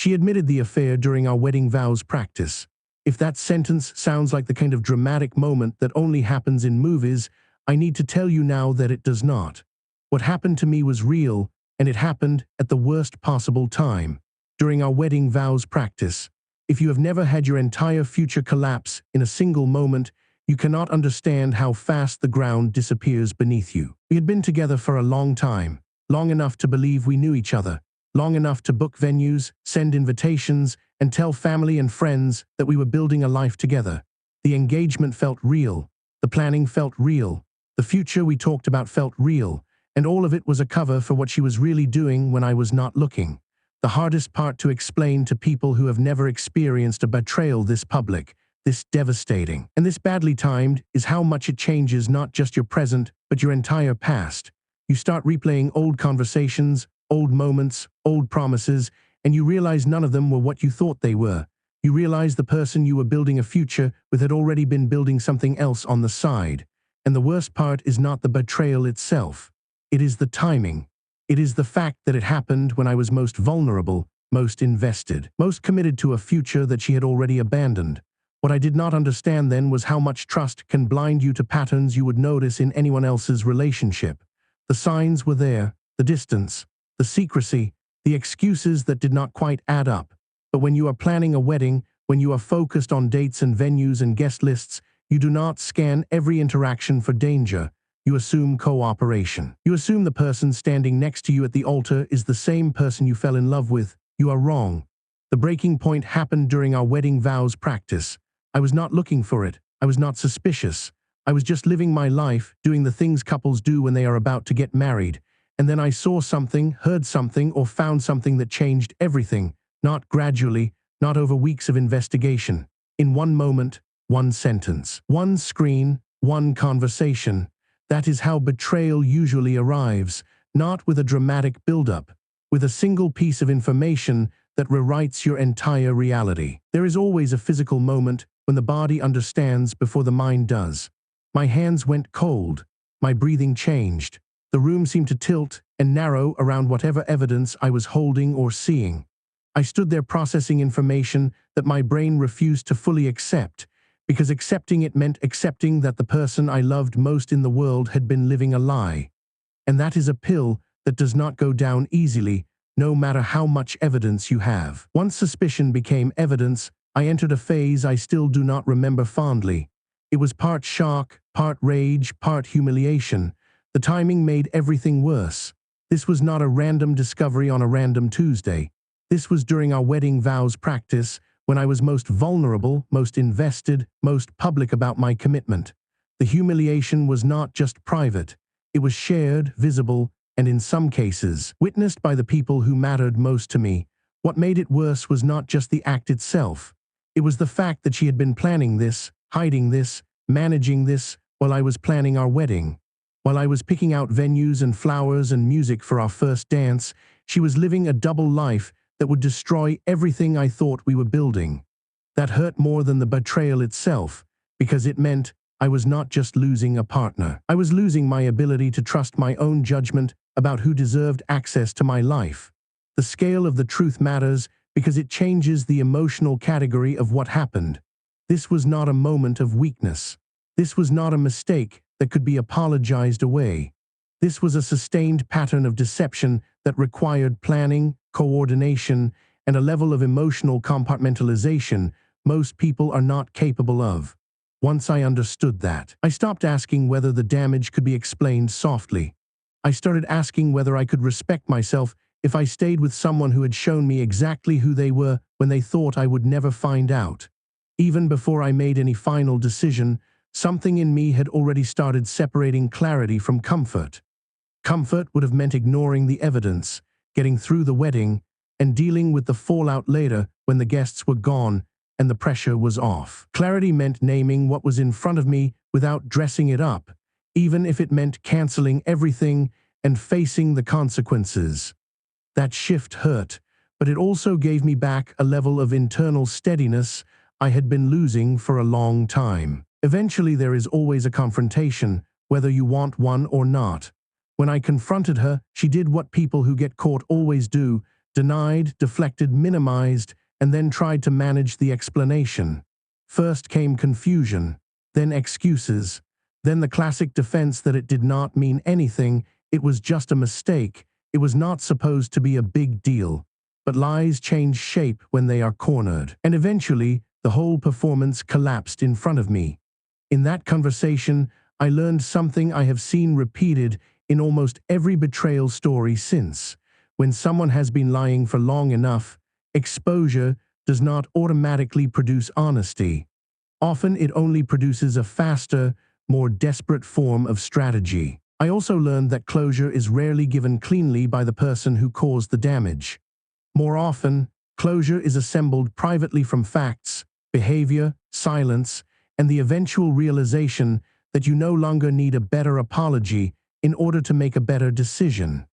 She admitted the affair during our wedding vows practice. If that sentence sounds like the kind of dramatic moment that only happens in movies, I need to tell you now that it does not. What happened to me was real, and it happened at the worst possible time, during our wedding vows practice. If you have never had your entire future collapse in a single moment, you cannot understand how fast the ground disappears beneath you. We had been together for a long time, long enough to believe we knew each other, long enough to book venues, send invitations, and tell family and friends that we were building a life together. The engagement felt real, the planning felt real, the future we talked about felt real, and all of it was a cover for what she was really doing when I was not looking. The hardest part to explain to people who have never experienced a betrayal this public, this devastating, and this badly timed, is how much it changes not just your present, but your entire past. You start replaying old conversations, old moments, old promises, and you realize none of them were what you thought they were. You realize the person you were building a future with had already been building something else on the side. And the worst part is not the betrayal itself. It is the timing. It is the fact that it happened when I was most vulnerable, most invested, most committed to a future that she had already abandoned. What I did not understand then was how much trust can blind you to patterns you would notice in anyone else's relationship. The signs were there, the distance, the secrecy, the excuses that did not quite add up. But when you are planning a wedding, when you are focused on dates and venues and guest lists, you do not scan every interaction for danger. You assume cooperation. You assume the person standing next to you at the altar is the same person you fell in love with. You are wrong. The breaking point happened during our wedding vows practice. I was not looking for it. I was not suspicious. I was just living my life, doing the things couples do when they are about to get married. And then I saw something, heard something, or found something that changed everything, not gradually, not over weeks of investigation. In one moment, one sentence, one screen, one conversation. That is how betrayal usually arrives, not with a dramatic build-up, with a single piece of information that rewrites your entire reality. There is always a physical moment when the body understands before the mind does. My hands went cold. My breathing changed. The room seemed to tilt and narrow around whatever evidence I was holding or seeing. I stood there processing information that my brain refused to fully accept, because accepting it meant accepting that the person I loved most in the world had been living a lie. And that is a pill that does not go down easily, no matter how much evidence you have. Once suspicion became evidence, I entered a phase I still do not remember fondly. It was part shock, part rage, part humiliation. The timing made everything worse. This was not a random discovery on a random Tuesday. This was during our wedding vows practice, when I was most vulnerable, most invested, most public about my commitment. The humiliation was not just private. It was shared, visible, and in some cases, witnessed by the people who mattered most to me. What made it worse was not just the act itself. It was the fact that she had been planning this, hiding this, managing this, while I was planning our wedding. While I was picking out venues and flowers and music for our first dance, she was living a double life that would destroy everything I thought we were building. That hurt more than the betrayal itself, because it meant I was not just losing a partner. I was losing my ability to trust my own judgment about who deserved access to my life. The scale of the truth matters because it changes the emotional category of what happened. This was not a moment of weakness. This was not a mistake that could be apologized away. This was a sustained pattern of deception that required planning, coordination, and a level of emotional compartmentalization most people are not capable of. Once I understood that, I stopped asking whether the damage could be explained softly. I started asking whether I could respect myself if I stayed with someone who had shown me exactly who they were when they thought I would never find out. Even before I made any final decision, something in me had already started separating clarity from comfort. Comfort would have meant ignoring the evidence, getting through the wedding, and dealing with the fallout later when the guests were gone and the pressure was off. Clarity meant naming what was in front of me without dressing it up, even if it meant canceling everything and facing the consequences. That shift hurt, but it also gave me back a level of internal steadiness I had been losing for a long time. Eventually, there is always a confrontation, whether you want one or not. When I confronted her, she did what people who get caught always do, Denied, deflected, minimized, and then tried to manage the explanation. First came confusion, then excuses, then the classic defense that it did not mean anything, it was just a mistake, it was not supposed to be a big deal. But lies change shape when they are cornered. And eventually, the whole performance collapsed in front of me. In that conversation, I learned something I have seen repeated in almost every betrayal story since. When someone has been lying for long enough, exposure does not automatically produce honesty. Often it only produces a faster, more desperate form of strategy. I also learned that closure is rarely given cleanly by the person who caused the damage. More often, closure is assembled privately from facts, behavior, silence, and the eventual realization that you no longer need a better apology in order to make a better decision.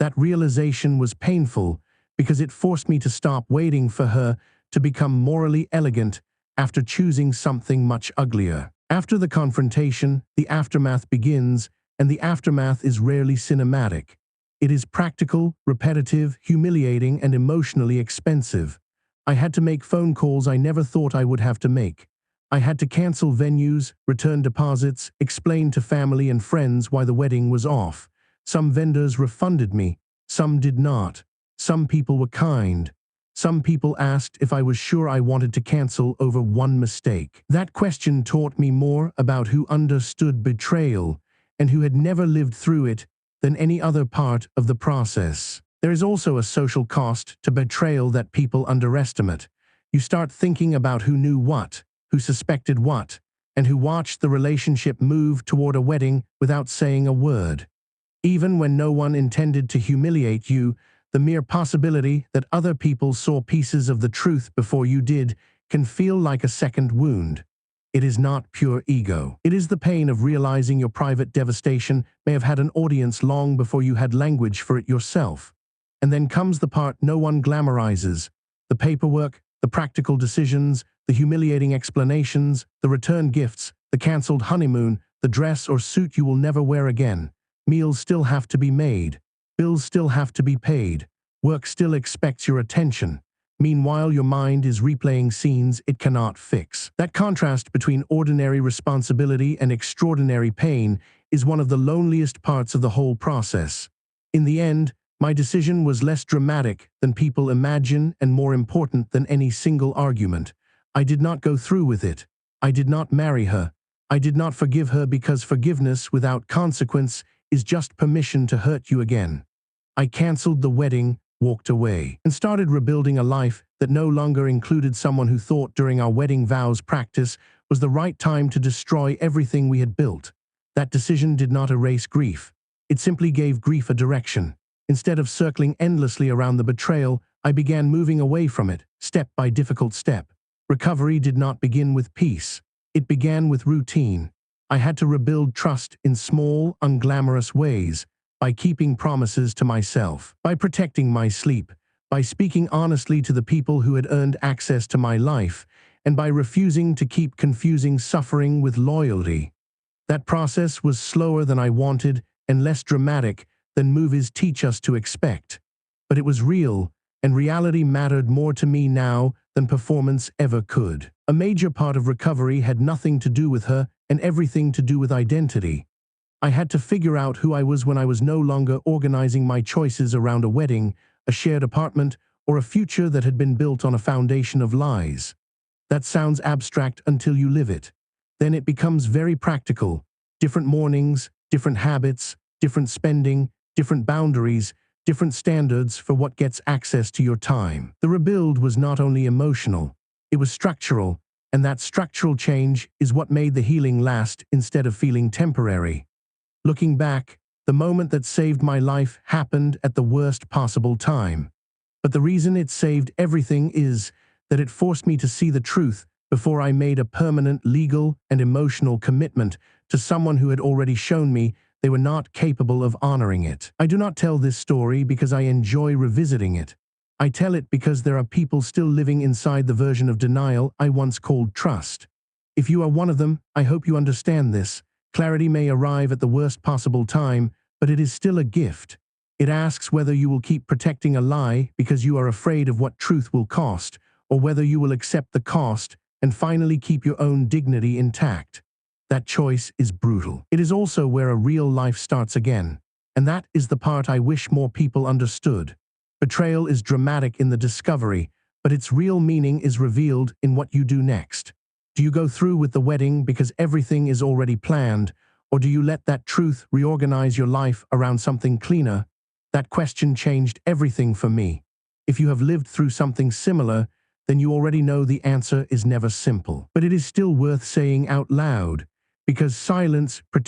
That realization was painful because it forced me to stop waiting for her to become morally elegant after choosing something much uglier. After the confrontation, the aftermath begins, and the aftermath is rarely cinematic. It is practical, repetitive, humiliating, and emotionally expensive. I had to make phone calls I never thought I would have to make. I had to cancel venues, return deposits, explain to family and friends why the wedding was off. Some vendors refunded me, some did not. Some people were kind. Some people asked if I was sure I wanted to cancel over one mistake. That question taught me more about who understood betrayal and who had never lived through it than any other part of the process. There is also a social cost to betrayal that people underestimate. You start thinking about who knew what, who suspected what, and who watched the relationship move toward a wedding without saying a word. Even when no one intended to humiliate you, the mere possibility that other people saw pieces of the truth before you did can feel like a second wound. It is not pure ego. It is the pain of realizing your private devastation may have had an audience long before you had language for it yourself. And then comes the part no one glamorizes: the paperwork, the practical decisions, the humiliating explanations, the return gifts, the canceled honeymoon, the dress or suit you will never wear again. Meals still have to be made. Bills still have to be paid. Work still expects your attention. Meanwhile, your mind is replaying scenes it cannot fix. That contrast between ordinary responsibility and extraordinary pain is one of the loneliest parts of the whole process. In the end, my decision was less dramatic than people imagine and more important than any single argument. I did not go through with it. I did not marry her. I did not forgive her because forgiveness without consequence is just permission to hurt you again. I canceled the wedding, walked away, and started rebuilding a life that no longer included someone who thought during our wedding vows practice was the right time to destroy everything we had built. That decision did not erase grief. It simply gave grief a direction. Instead of circling endlessly around the betrayal, I began moving away from it, step by difficult step. Recovery did not begin with peace. It began with routine. I had to rebuild trust in small, unglamorous ways, by keeping promises to myself, by protecting my sleep, by speaking honestly to the people who had earned access to my life, and by refusing to keep confusing suffering with loyalty. That process was slower than I wanted and less dramatic than movies teach us to expect. But it was real, and reality mattered more to me now than performance ever could. A major part of recovery had nothing to do with her and everything to do with identity. I had to figure out who I was when I was no longer organizing my choices around a wedding, a shared apartment, or a future that had been built on a foundation of lies. That sounds abstract until you live it. Then it becomes very practical. Different mornings, different habits, different spending, different boundaries, different standards for what gets access to your time. The rebuild was not only emotional, it was structural, and that structural change is what made the healing last instead of feeling temporary. Looking back, the moment that saved my life happened at the worst possible time. But the reason it saved everything is that it forced me to see the truth before I made a permanent legal and emotional commitment to someone who had already shown me they were not capable of honoring it. I do not tell this story because I enjoy revisiting it. I tell it because there are people still living inside the version of denial I once called trust. If you are one of them, I hope you understand this. Clarity may arrive at the worst possible time, but it is still a gift. It asks whether you will keep protecting a lie because you are afraid of what truth will cost, or whether you will accept the cost and finally keep your own dignity intact. That choice is brutal. It is also where a real life starts again. And that is the part I wish more people understood. Betrayal is dramatic in the discovery, but its real meaning is revealed in what you do next. Do you go through with the wedding because everything is already planned, or do you let that truth reorganize your life around something cleaner? That question changed everything for me. If you have lived through something similar, then you already know the answer is never simple. But it is still worth saying out loud, because silence protects